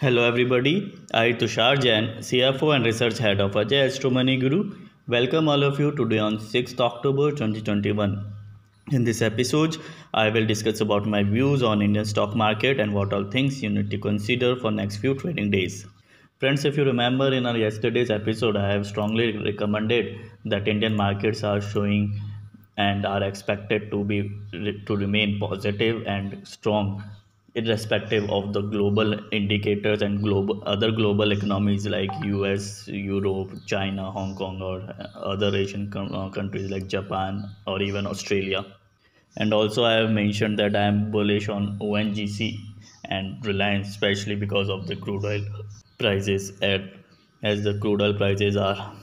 Hello everybody, I Tushar Jain, CFO and Research Head of Ajay Astro Money Guru. Welcome all of you today on 6th October 2021. In this episode, I will discuss about my views on Indian stock market and what all things you need to consider for next few trading days. Friends, if you remember in our yesterday's episode, I have strongly recommended that Indian markets are showing and are expected to remain positive and strong irrespective of the global indicators and global other global economies like US, Europe, China, Hong Kong, or other Asian countries like Japan or even Australia. And also, I have mentioned that I am bullish on ONGC and Reliance, especially because of the crude oil prices. As the crude oil prices are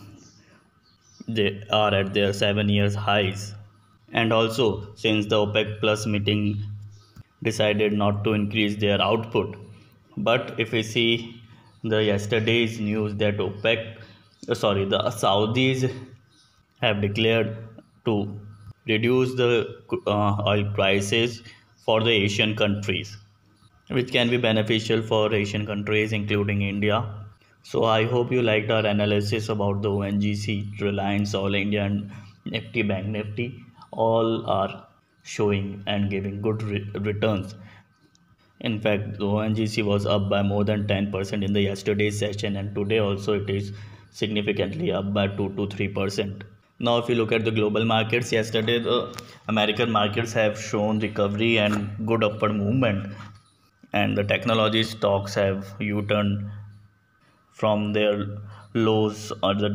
at their 7 years highs, and also since the OPEC Plus meeting decided not to increase their output. But if we see the yesterday's news that the Saudis have declared to reduce the oil prices for the Asian countries, which can be beneficial for Asian countries, including India. So I hope you liked our analysis about the ONGC, Reliance, All India, and Nifty Bank Nifty. All are showing and giving good returns. In fact, the ONGC was up by more than 10% in the yesterday's session, and today also it is significantly up by 2 to 3%. Now, if you look at the global markets, yesterday the American markets have shown recovery and good upward movement, and the technology stocks have U-turned from their lows or the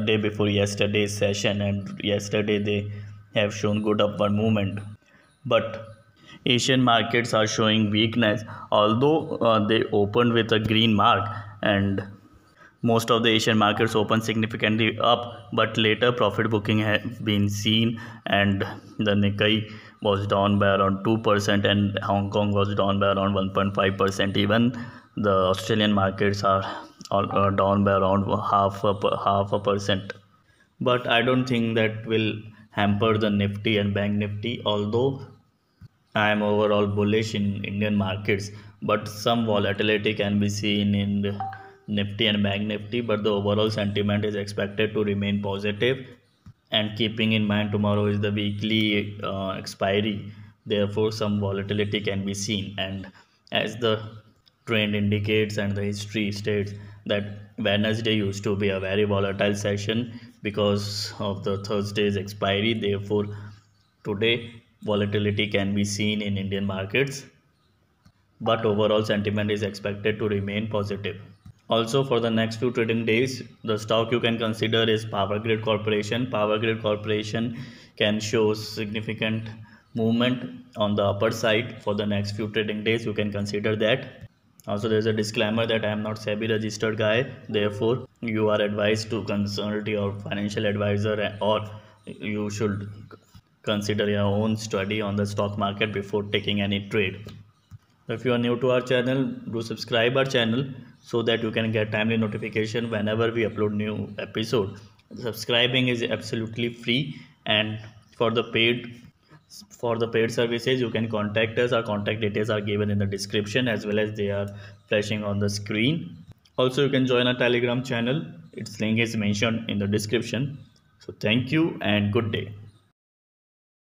day before yesterday's session, and yesterday they have shown good upward movement. But Asian markets are showing weakness, although they opened with a green mark, and most of the Asian markets opened significantly up, but later profit booking had been seen, and the Nikkei was down by around 2%, and Hong Kong was down by around 1.5%. Even the Australian markets are down by around half a percent. But I don't think that will hamper the Nifty and Bank Nifty, although I am overall bullish in Indian markets, but some volatility can be seen in the Nifty and Bank Nifty, but the overall sentiment is expected to remain positive. And keeping in mind tomorrow is the weekly expiry, therefore some volatility can be seen. And as the trend indicates and the history states that Wednesday used to be a very volatile session because of the Thursday's expiry, therefore today, volatility can be seen in Indian markets, but overall sentiment is expected to remain positive. Also, for the next few trading days, the stock you can consider is Power Grid Corporation. Power Grid Corporation can show significant movement on the upper side for the next few trading days. You can consider that. Also, there is a disclaimer that I am not SEBI registered guy. Therefore, you are advised to consult your financial advisor, or you should consider your own study on the stock market before taking any trade. If you are new to our channel, do subscribe our channel so that you can get timely notification whenever we upload new episode. Subscribing is absolutely free, and for the paid services you can contact us. Our contact details are given in the description as well as they are flashing on the screen. Also, you can join our Telegram channel. Its link is mentioned in the description. So thank you and good day.